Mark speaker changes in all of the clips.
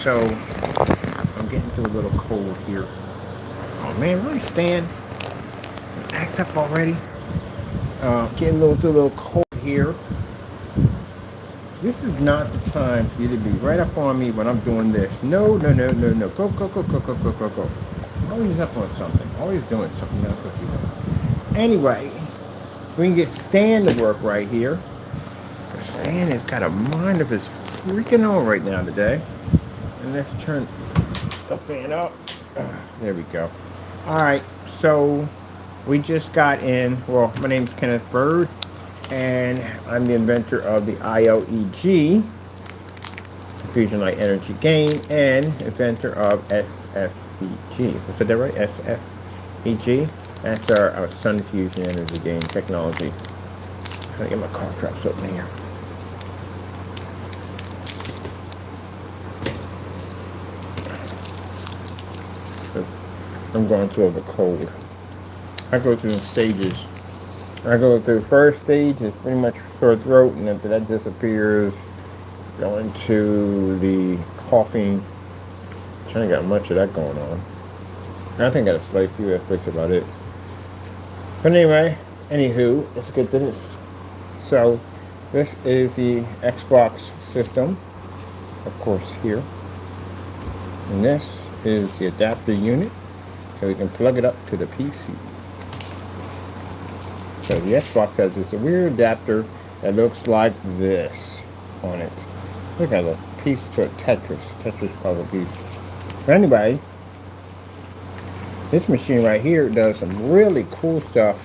Speaker 1: So I'm getting through a little cold here. Oh man, really Stan? Act up already. Getting through a little cold here. This is not the time for you to be right up on me when I'm doing this. No, no, no, no, no. Go, go, go, go, go, go, go, go. Always up on something. Always doing something. That's what you do. Anyway, we can get Stan to work right here. Stan has got a mind of his freaking own right now today. And let's turn the fan up. There we go. All right, so we just got in. Well, my name's Kenneth Bird, and I'm the inventor of the ILEG, Fusion Light Energy Gain, and inventor of SFEG. I said that right? SFEG. That's our Sun Fusion Energy Gain technology. I'm gonna get my cough drops open here. I'm going through the cold. I go through stages. I go through first stage is pretty much sore throat, and after that disappears, going to the coughing. I ain't got much of that going on. I think I got a slight few. That's about it. But anyway, anywho, let's get to this. So this is the Xbox system, of course, here, and this is the adapter unit. So we can plug it up to the PC. So the Xbox has this weird adapter that looks like this on it. Look at the piece to a Tetris puzzle piece. But anyway, this machine right here does some really cool stuff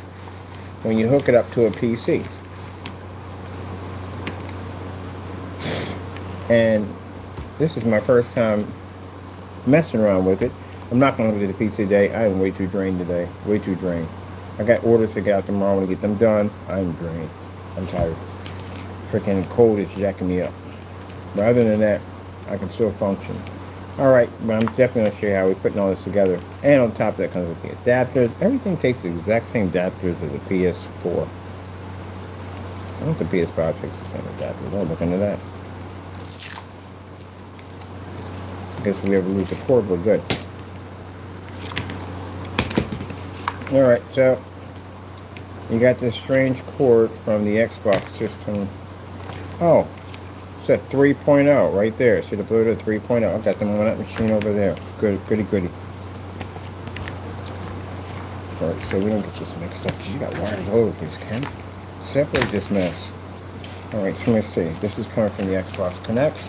Speaker 1: when you hook it up to a PC. And this is my first time messing around with it. I'm not going to look at the PC today. I am way too drained today. Way too drained. I got orders to get out tomorrow. When I get them done, I'm drained. I'm tired. Freaking cold is jacking me up. But other than that, I can still function. Alright, but I'm definitely going to show you how we're putting all this together. And on top of that comes with the adapters. Everything takes the exact same adapters as the PS4. I don't think the PS5 takes the same adapters. I'll look into that. I guess if we ever lose the cord, we're good. Alright, so you got this strange cord from the Xbox system. Oh, it's a 3.0 right there. See the Bluetooth 3.0. I've got them on that machine over there. Good, goody, goody. Alright, so we don't get this mixed up. You got wires all over the place, Ken. Separate this mess. Alright, so let's see. This is coming from the Xbox Kinect.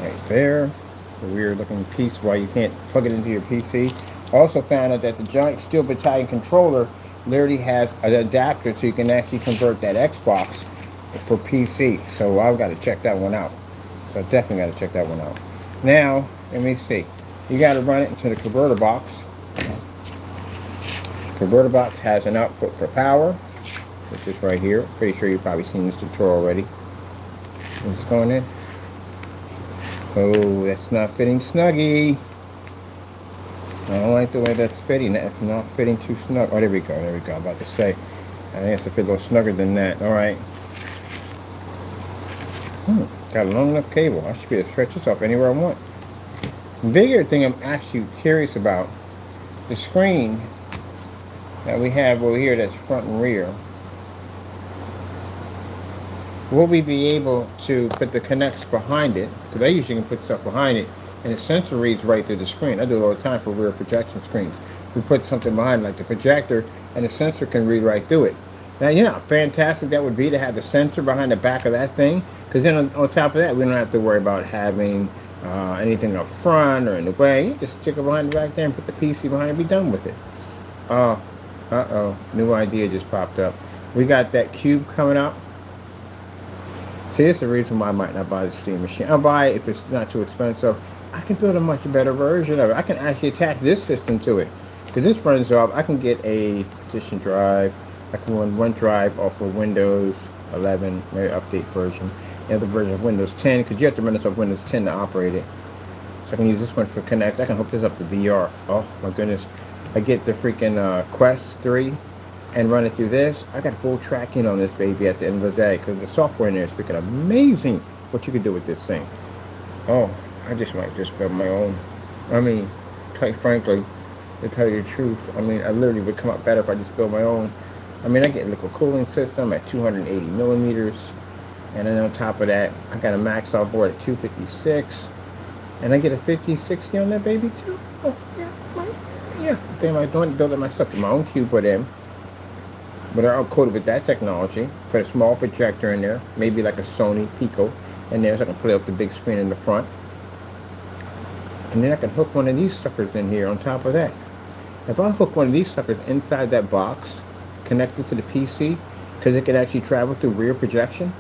Speaker 1: Right there. The weird looking piece why you can't plug it into your PC. Also found out that the Giant Steel Battalion controller literally has an adapter so you can actually convert that Xbox for PC. So I've got to check that one out. So I definitely got to check that one out. Now, let me see. You got to run it into the converter box. Converter box has an output for power, which is right here. Pretty sure you've probably seen this tutorial already. Is it going in? Oh, that's not fitting snuggy. I don't like the way that's fitting. That's not fitting too snug. Oh, there we go. There we go. I'm about to say. I think it's a fit a little snugger than that. All right. Got a long enough cable. I should be able to stretch this off anywhere I want. The bigger thing I'm actually curious about, the screen that we have over here that's front and rear. Will we be able to put the connects behind it? Because I usually can put stuff behind it. And the sensor reads right through the screen. I do it all the time for rear projection screens. We put something behind like the projector, and the sensor can read right through it. Now, you know how fantastic that would be to have the sensor behind the back of that thing? Because then on top of that, we don't have to worry about having anything up front or in the way. You just stick it behind the back there and put the PC behind it and be done with it. Uh-oh. New idea just popped up. We got that cube coming up. See, this is the reason why I might not buy the Steam machine. I'll buy it if it's not too expensive. I can build a much better version of it. I can actually attach this system to it. Because this runs off, I can get a partition drive. I can run one drive off of Windows 11, maybe update version. The other version of Windows 10, because you have to run this off Windows 10 to operate it. So I can use this one for Kinect. I can hook this up to VR. Oh my goodness. I get the freaking Quest 3 and run it through this. I got full tracking on this baby at the end of the day. Because the software in there is freaking amazing what you can do with this thing. Oh. I just might just build my own. I mean, quite frankly, to tell you the truth, I mean, I literally would come out better if I just build my own. I mean, I get a liquid cooling system at 280 millimeters, and then on top of that, I got a max out board at 256, and I get a 5060 on that baby too. Oh yeah, yeah. Then I don't build it myself. Put my own cube put in, but I'm coated with that technology. Put a small projector in there, maybe like a Sony Pico in there, so I can play up the big screen in the front. And then I can hook one of these suckers in here on top of that. If I hook one of these suckers inside that box, connected to the PC, because it can actually travel through rear projection,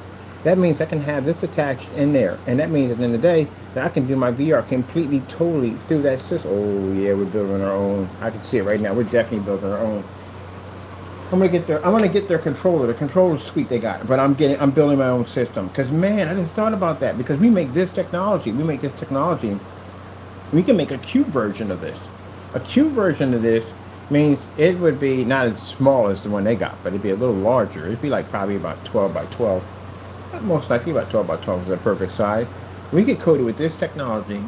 Speaker 1: that means I can have this attached in there. And that means at the end of the day, that I can do my VR completely, totally through that system. Oh yeah, we're building our own. I can see it right now. We're definitely building our own. I'm gonna get their controller. The controller's sweet, they got it. But I'm building my own system. Because man, I just thought about that. Because we make this technology. We can make a cube version of this. A cube version of this means it would be not as small as the one they got, but it'd be a little larger. It'd be like probably about 12 by 12. Most likely about 12 by 12 is the perfect size. We get coated with this technology.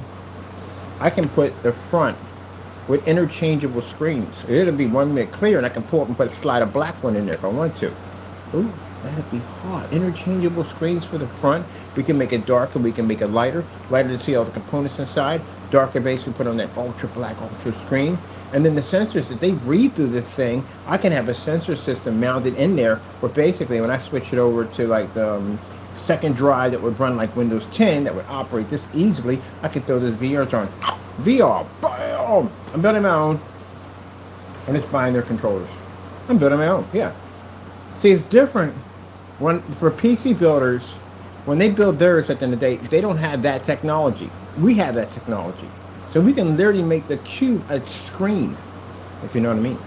Speaker 1: I can put the front with interchangeable screens. It'll be 1 minute clear, and I can pull up and put a slide a black one in there if I want to. Ooh, that'd be hot. Interchangeable screens for the front. We can make it darker, we can make it lighter. Lighter to see all the components inside. Darker basically put on that ultra black, ultra screen. And then the sensors, that they read through this thing, I can have a sensor system mounted in there, where basically when I switch it over to like the second drive that would run like Windows 10, that would operate this easily, I could throw this VRs on. VR, bam! I'm building my own. I'm just buying their controllers. I'm building my own, yeah. See, it's different for PC builders, when they build theirs at the end of the day, they don't have that technology. We have that technology. So we can literally make the cube a screen, if you know what I mean.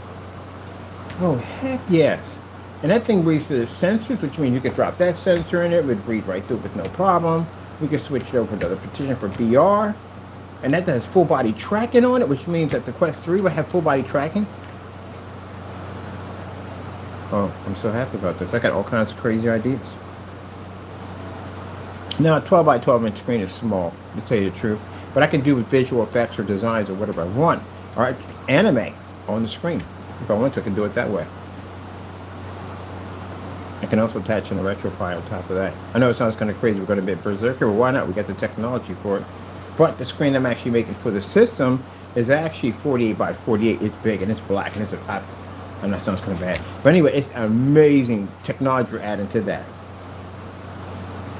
Speaker 1: Oh, heck yes. And that thing reads to the sensors, which means you could drop that sensor in it, it would read right through with no problem. We could switch it over to the partition for VR. And that has full body tracking on it, which means that the Quest 3 would have full body tracking. Oh, I'm so happy about this. I got all kinds of crazy ideas. Now, a 12 by 12 inch screen is small, to tell you the truth. But I can do visual effects or designs or whatever I want. Or anime on the screen. If I want to, I can do it that way. I can also attach in a RetroPie on top of that. I know it sounds kind of crazy. We're going to be a berserker, but why not? We got the technology for it. But the screen I'm actually making for the system is actually 48 by 48. It's big and it's black and it's I know that sounds kind of bad. But anyway, it's amazing technology we're adding to that.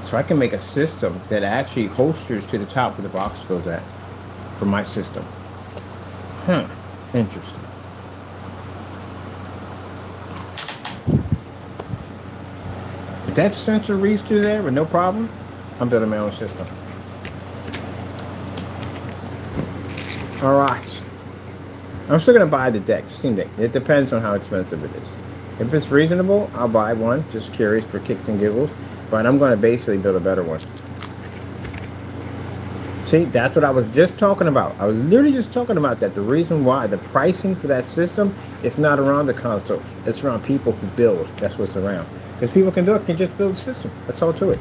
Speaker 1: So I can make a system that actually holsters to the top where the box goes at for my system. Interesting. If that sensor reads through there with no problem, I'm building my own system. Alright. I'm still going to buy the deck, Steam Deck. It depends on how expensive it is. If it's reasonable, I'll buy one. Just curious for kicks and giggles. But I'm going to basically build a better one. See, that's what I was just talking about. I was literally just talking about that. The reason why the pricing for that system is not around the console. It's around people who build. That's what's around. Because people can just build a system. That's all to it.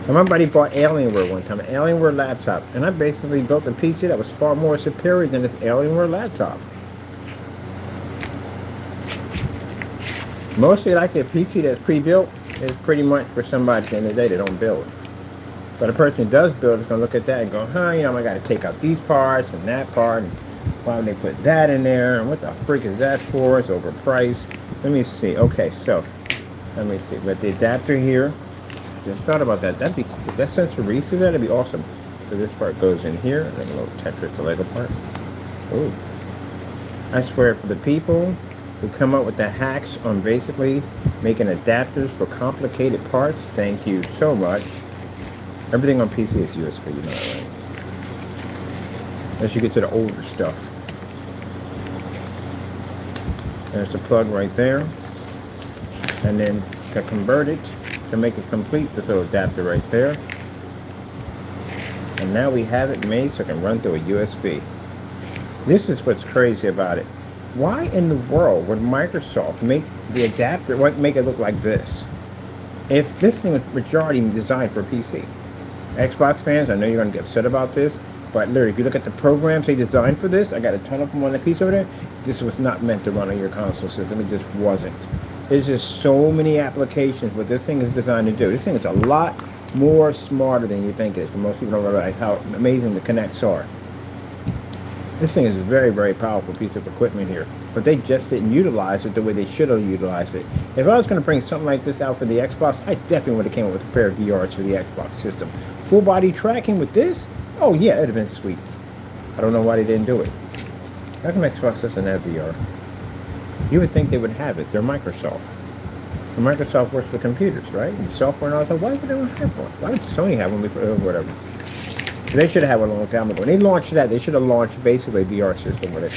Speaker 1: And my buddy bought Alienware one time, an Alienware laptop. And I basically built a PC that was far more superior than this Alienware laptop. Mostly like a PC that's pre-built is pretty much for somebody at the end of the day that don't build. But a person who does build is going to look at that and go, you know, I got to take out these parts and that part. And why would they put that in there? And what the freak is that for? It's overpriced. Let me see. Okay, so let me see. But the adapter here, just thought about that. That'd be cool. If that sensor reads through that, that'd be awesome. So this part goes in here, and then a little Tetris, the Lego part. Oh, I swear, for the people who come up with the hacks on basically making adapters for complicated parts, thank you so much. Everything on PC is USB, you know that, right? As you get to the older stuff. There's a plug right there. And then to convert it, to make it complete, this little adapter right there. And now we have it made so it can run through a USB. This is what's crazy about it. Why in the world would Microsoft make the adapter, make it look like this? If this thing was majority designed for PC. Xbox fans, I know you're going to get upset about this, but literally, if you look at the programs they designed for this, I got a ton of them on the piece over there. This was not meant to run on your console system. It just wasn't. There's just so many applications what this thing is designed to do. This thing is a lot more smarter than you think it is. For most people don't realize how amazing the Kinects are. This thing is a very, very powerful piece of equipment here, but they just didn't utilize it the way they should have utilized it. If I was going to bring something like this out for the Xbox, I definitely would have came up with a pair of VRs for the Xbox system. Full body tracking with this? Oh yeah, it'd have been sweet. I don't know why they didn't do it. How come Xbox doesn't have VR? You would think they would have it. They're Microsoft. And Microsoft works with computers, right? And software and all that. Why would they not have one? Why would Sony have one before, whatever? They should have had one a long time ago. When they launched that, they should have launched basically a VR system with it.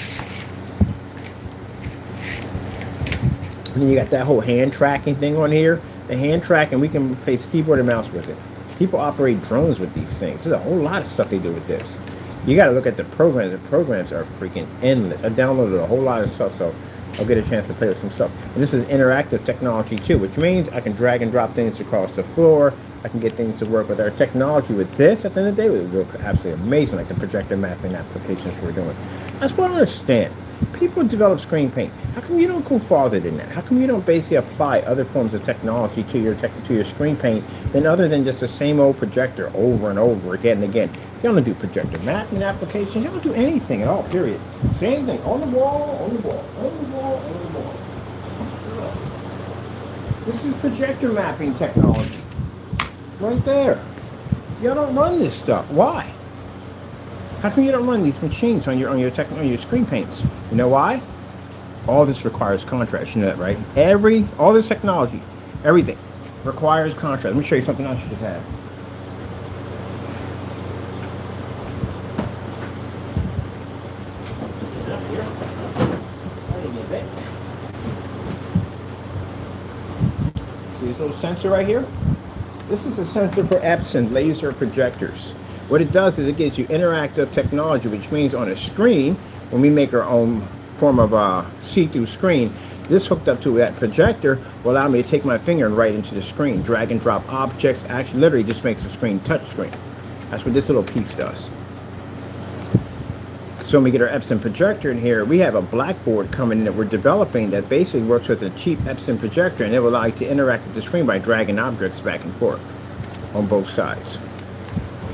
Speaker 1: And then you got that whole hand tracking thing on here. The hand tracking, we can face keyboard and mouse with it. People operate drones with these things. There's a whole lot of stuff they do with this. You got to look at the programs. The programs are freaking endless. I downloaded a whole lot of stuff, so I'll get a chance to play with some stuff. And this is interactive technology too, which means I can drag and drop things across the floor. I can get things to work with our technology. With this, at the end of the day, it would look absolutely amazing, like the projector mapping applications we're doing. That's what I understand. People develop screen paint. How come you don't go farther than that? How come you don't basically apply other forms of technology to your screen paint than other than just the same old projector over and over again and again? You don't do projector mapping applications. You don't do anything at all, period. Same thing. On the wall, on the wall, on the wall, on the wall. This is projector mapping technology. Right there. Y'all don't run this stuff. Why? How come you don't run these machines on your screen paints? You know why? All this requires contrast. You know that, right? All this technology, everything requires contrast. Let me show you something else you should have. See this little sensor right here? This is a sensor for Epson laser projectors. What it does is it gives you interactive technology, which means on a screen, when we make our own form of a see-through screen, this hooked up to that projector will allow me to take my finger and write into the screen, drag and drop objects. Actually, literally just makes the screen touch screen. That's what this little piece does. So when we get our Epson projector in here, we have a blackboard coming in that we're developing that basically works with a cheap Epson projector, and it will allow you to interact with the screen by dragging objects back and forth on both sides.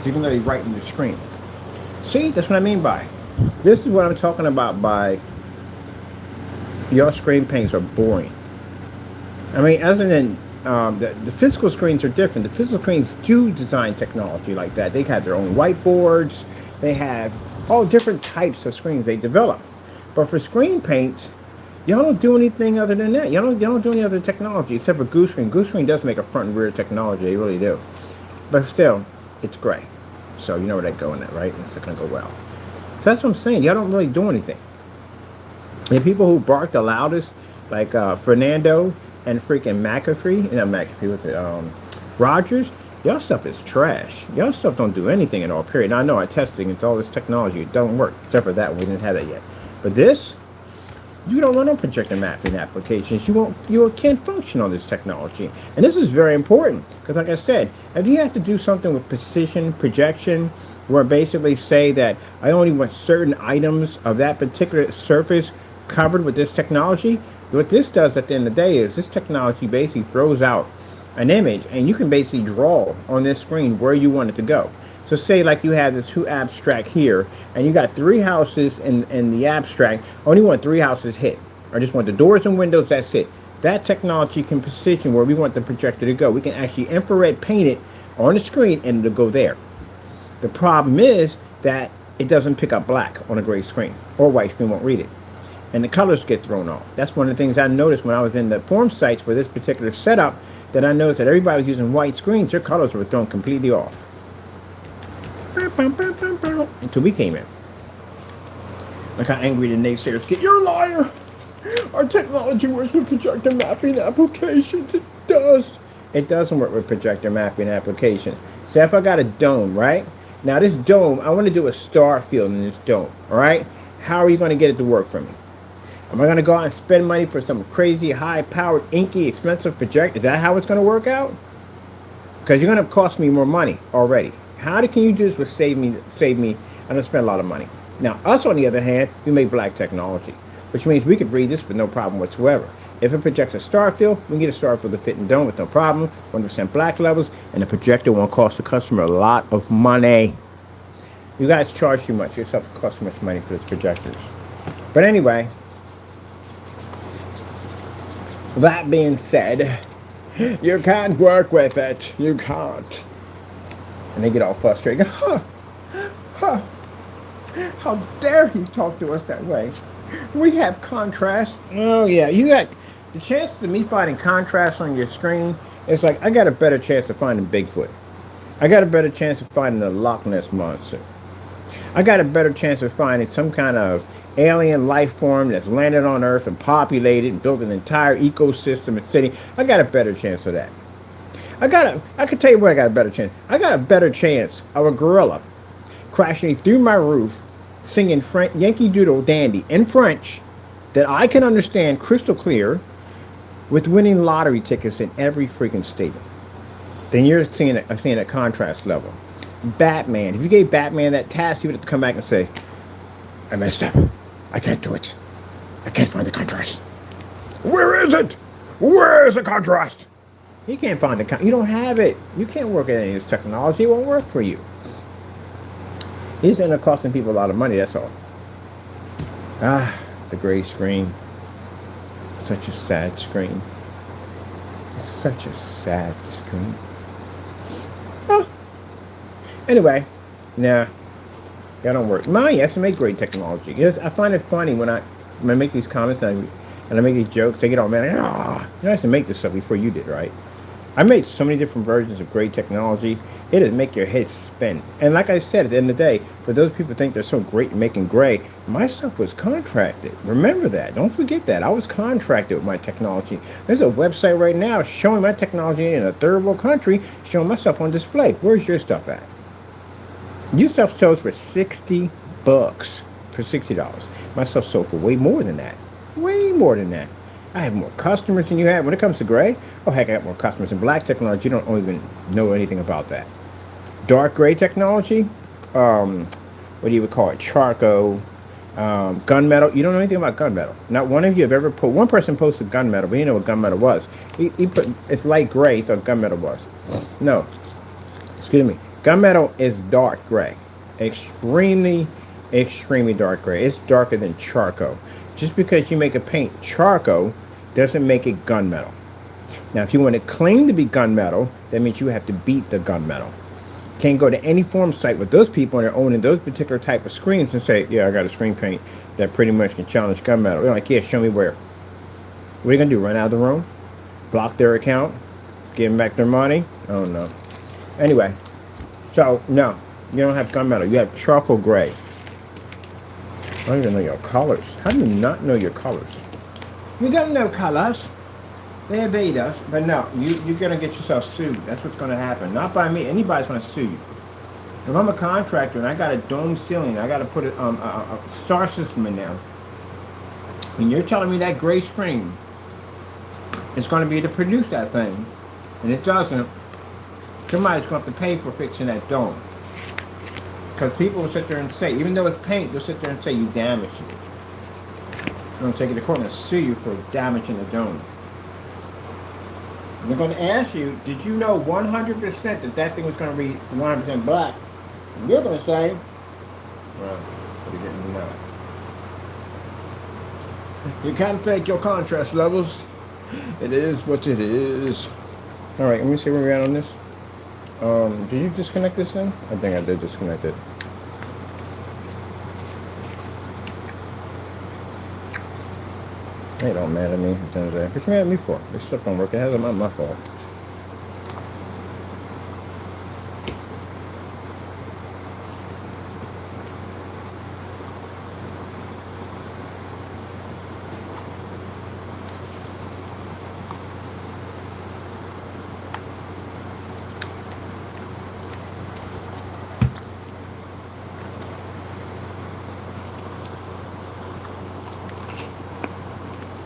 Speaker 1: So you can literally write in the screen. See, that's what I mean by. This is what I'm talking about by your screen paints are boring. I mean, other than the physical screens are different. The physical screens do design technology like that. They have their own whiteboards. They have all different types of screens they develop. But for screen paints, y'all don't do anything other than that. Y'all don't do any other technology except for Goose Screen. Goose Screen does make a front and rear technology. They really do. But still, it's gray. So you know where that go in that, right? It's not going to go well. So that's what I'm saying. Y'all don't really do anything. The people who bark the loudest, like Fernando and freaking McAfee, not McAfee, with it, Rogers, y'all stuff is trash. Y'all stuff don't do anything at all, period. Now, I know I testing into all this technology. It don't work, except for that one. We didn't have that yet. But this, you don't run on projector mapping applications. You can't function on this technology. And this is very important, because like I said, if you have to do something with precision projection, where basically say that I only want certain items of that particular surface covered with this technology, what this does at the end of the day is this technology basically throws out an image, and you can basically draw on this screen where you want it to go. So say like you have this two abstract here, and you got 3 houses in the abstract, only want 3 houses hit. I just want the doors and windows, that's it. That technology can position where we want the projector to go. We can actually infrared paint it on the screen and it'll go there. The problem is that it doesn't pick up black on a gray screen, or white screen won't read it. And the colors get thrown off. That's one of the things I noticed when I was in the form sites for this particular setup, that I noticed that everybody was using white screens, their colors were thrown completely off. Until we came in. Look how angry the naysayers get. You're a liar! Our technology works with projector mapping applications. It does. It doesn't work with projector mapping applications. So if I got a dome, right? Now this dome, I want to do a star field in this dome, alright? How are you going to get it to work for me? Am I going to go out and spend money for some crazy, high-powered, inky, expensive projector? Is that how it's going to work out? Because you're going to cost me more money already. can you do this with save me? I'm gonna spend a lot of money. Now, us on the other hand, we make black technology, which means we could read this with no problem whatsoever. If it projects a star field, we can get a star field to fit in dome with no problem, 100% black levels, and the projector won't cost the customer a lot of money. You guys charge too much. Yourself cost too much money for these projectors. But anyway, that being said, you can't work with it. You can't. And they get all frustrated. Huh, huh. How dare you talk to us that way? We have contrast. Oh yeah, you got the chance of me finding contrast on your screen. It's like I got a better chance of finding Bigfoot. I got a better chance of finding the Loch Ness monster. I got a better chance of finding some kind of alien life form that's landed on Earth and populated and built an entire ecosystem and city. I got a better chance of that. I could tell you what I got a better chance. I got a better chance of a gorilla crashing through my roof, singing Yankee Doodle Dandy in French that I can understand crystal clear, with winning lottery tickets in every freaking state. Then you're seeing a contrast level. Batman. If you gave Batman that task, he would have to come back and say, I messed up. I can't do it. I can't find the contrast. Where is it? Where is the contrast? You can't find the contrast. You don't have it. You can't work at any of this technology. It won't work for you. It's end up costing people a lot of money, that's all. Ah, the gray screen. Such a sad screen. Such a sad screen. Oh. Anyway, nah. Y'all don't work. Mine, yes, I make great technology. Yes, I find it funny when I make these comments and I make these jokes. They get all mad. Ah, you know, I used to make this stuff before you did, right? I made so many different versions of great technology. It'll make your head spin. And like I said, at the end of the day, for those people who think they're so great at making gray, my stuff was contracted. Remember that. Don't forget that. I was contracted with my technology. There's a website right now showing my technology in a third world country, showing my stuff on display. Where's your stuff at? Your stuff sells for $60 for $60. My stuff sold for way more than that. Way more than that. I have more customers than you have. When it comes to gray, oh heck, I got more customers in black technology. You don't even know anything about that. Dark gray technology, what do you would call it? Charcoal, gunmetal. You don't know anything about gunmetal. Not one of you have ever put. One person posted gunmetal, but he didn't know what gunmetal was. He put it's light gray. He thought gunmetal was. No, excuse me. Gunmetal is dark gray, extremely dark gray. It's darker than charcoal. Just because you make a paint charcoal doesn't make it gunmetal. Now, if you want to claim to be gunmetal, that means you have to beat the gunmetal. Can't go to any form site with those people and they're owning those particular type of screens and say, yeah, I got a screen paint that pretty much can challenge gunmetal. They're like, yeah, show me where. What are you going to do, run out of the room? Block their account? Give them back their money? Oh, no. Anyway, so, no, you don't have gunmetal. You have charcoal gray. I don't even know your colors. How do you not know your colors? You got to know colors. They evade us, but no, you're going to get yourself sued. That's what's going to happen. Not by me. Anybody's going to sue you. If I'm a contractor and I got a dome ceiling, I got to put a star system in there, and you're telling me that gray screen is going to be to produce that thing, and it doesn't, somebody's going to have to pay for fixing that dome. Because people will sit there and say, even though it's paint, they'll sit there and say you damaged it. They're going to take it to court and sue you for damaging the dome. They're going to ask you, did you know 100% that thing was going to be 100% black? And you're going to say, well, you didn't know. You can't take your contrast levels. It is what it is. All right, let me see where we're at on this. Did you disconnect this thing? I think I did disconnect it. They don't matter at me at the end of the day. What you mad at me for? This stuff don't work. It has not my fault.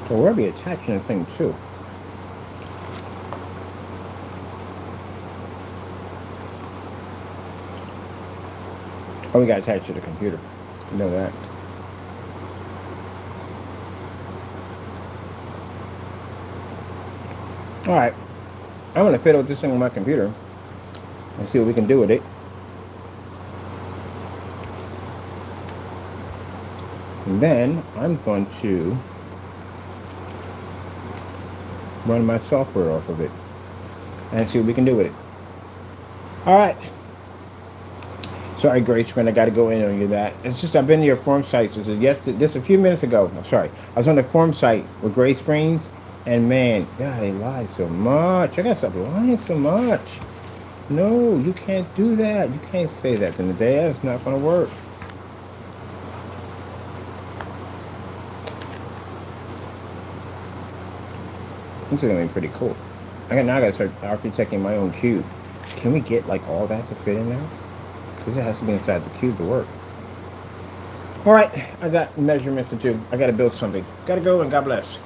Speaker 1: So we'll be attaching the thing too. Oh, we got attached to the computer. You know that. All right. I'm going to fiddle with this thing on my computer and see what we can do with it. And then I'm going to run my software off of it and see what we can do with it. All right. Sorry, great screen. I got to go in on you that. It's just I've been to your forum sites. This a few minutes ago. I'm sorry. I was on the forum site with gray screens, and man, God, they lie so much. I gotta stop lying so much. No, you can't do that. You can't say that in the day. That's not gonna work. This is gonna be pretty cool. Now I gotta start architecting my own cube. Can we get like all that to fit in there? Because it has to be inside the cube to work. All right, I got measurements to do. I got to build something. Got to go, and God bless.